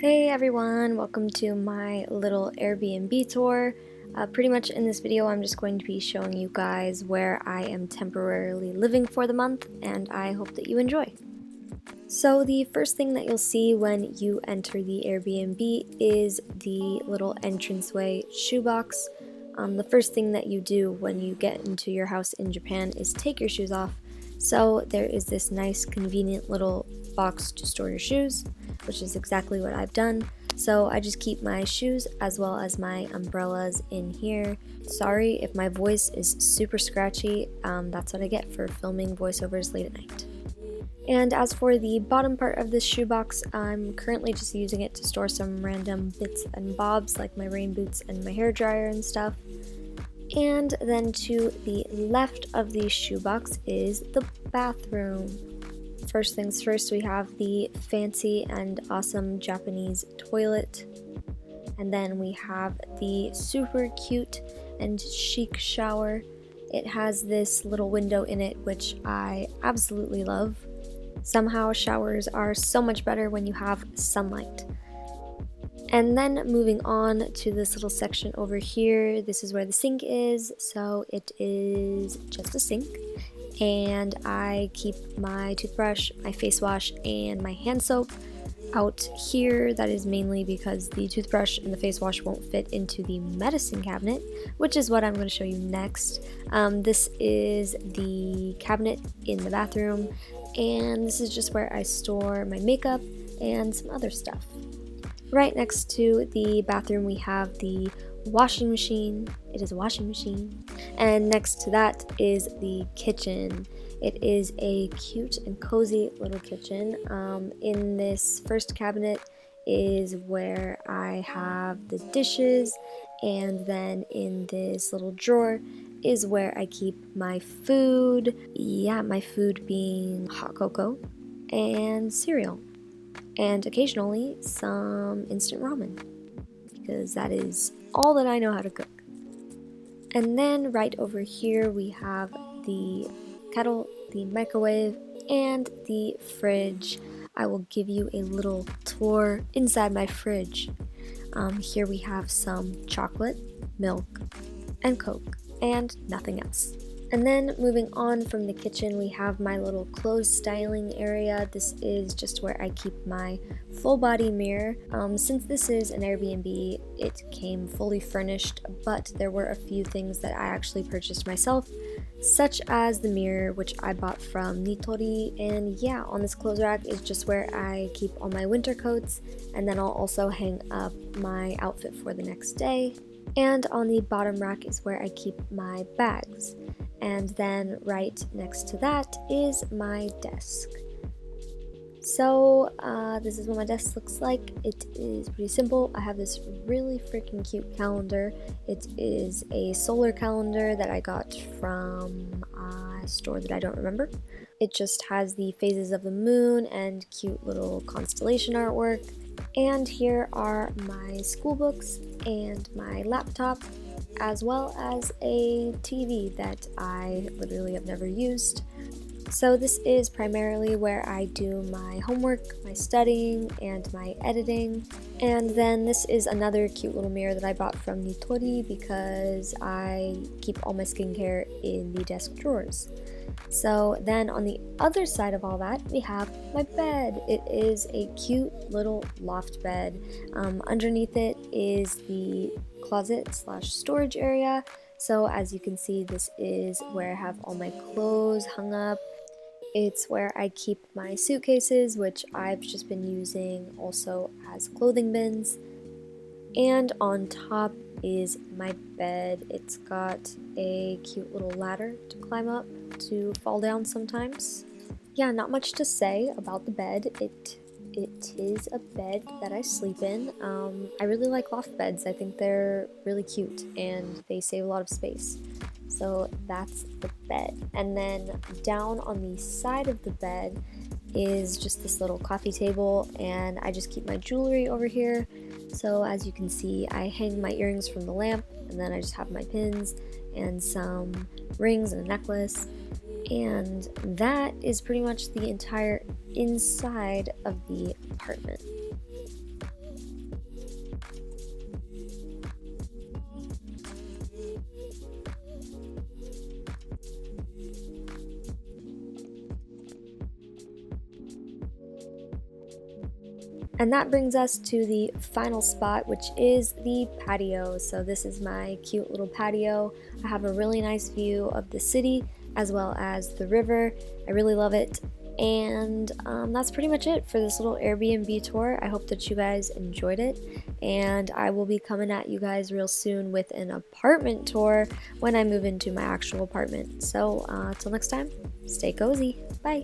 Hey everyone, welcome to my little Airbnb tour. Pretty much in this video I'm just going to be showing you guys where I am temporarily living for the month, and I hope that you enjoy. So the first thing that you'll see when you enter the Airbnb is the little entranceway shoebox. The first thing that you do when you get into your house in Japan is take your shoes off. So there is this nice convenient little box to store your shoes, which is exactly what I've done. So I just keep my shoes as well as my umbrellas in here. Sorry if my voice is super scratchy, that's what I get for filming voiceovers late at night. And as for the bottom part of this shoebox, I'm currently just using it to store some random bits and bobs like my rain boots and my hairdryer and stuff. And then to the left of the shoebox is the bathroom. First things first, we have the fancy and awesome Japanese toilet. And then we have the super cute and chic shower. It has this little window in it, which I absolutely love. Somehow showers are so much better when you have sunlight. And then moving on to this little section over here, this is where the sink is. So it is just a sink. And I keep my toothbrush, my face wash, and my hand soap out here. That is mainly because the toothbrush and the face wash won't fit into the medicine cabinet, which is what I'm going to show you next. This is the cabinet in the bathroom, and this is just where I store my makeup and some other stuff. Right next to the bathroom we have the washing machine. It is a washing machine. And next to that is the kitchen. It is a cute and cozy little kitchen. In this first cabinet is where I have the dishes, and then in this little drawer is where I keep my food. Yeah, my food being hot cocoa and cereal, and occasionally some instant ramen, because that is all that I know how to cook. And then right over here we have the kettle, the microwave, and the fridge. I will give you a little tour inside my fridge. Here we have some chocolate, milk, and Coke, and nothing else. And then moving on from the kitchen, we have my little clothes styling area. This is just where I keep my full body mirror. Since this is an Airbnb, it came fully furnished, but there were a few things that I actually purchased myself, such as the mirror, which I bought from Nori. And yeah, on this clothes rack is just where I keep all my winter coats, and then I'll also hang up my outfit for the next day. And on the bottom rack is where I keep my bags. And then right next to that is my desk. So this is what my desk looks like. It is pretty simple. I have this really freaking cute calendar. It is a solar calendar that I got from a store that I don't remember. It just has the phases of the moon and cute little constellation artwork. And here are my school books and my laptop, as well as a TV that I literally have never used. So this is primarily where I do my homework, my studying, and my editing. And then this is another cute little mirror that I bought from Nori because I keep all my skincare in the desk drawers. So then on the other side of all that, we have my bed. It is a cute little loft bed. Underneath it is the closet/storage area. So as you can see, this is where I have all my clothes hung up. It's where I keep my suitcases, which I've just been using also as clothing bins. And on top is my bed. It's got a cute little ladder to climb up to fall down sometimes. Yeah, not much to say about the bed. It is a bed that I sleep in. I really like loft beds. I think they're really cute and they save a lot of space. So that's the bed. And then down on the side of the bed is just this little coffee table, and I just keep my jewelry over here. So as you can see, I hang my earrings from the lamp, and then I just have my pins and some rings and a necklace. And that is pretty much the entire inside of the apartment. And that brings us to the final spot, which is the patio. So this is my cute little patio. I have a really nice view of the city as well as the river. I really love it. And that's pretty much it for this little Airbnb tour. I hope that you guys enjoyed it, and I will be coming at you guys real soon with an apartment tour when I move into my actual apartment. So till next time, stay cozy. Bye.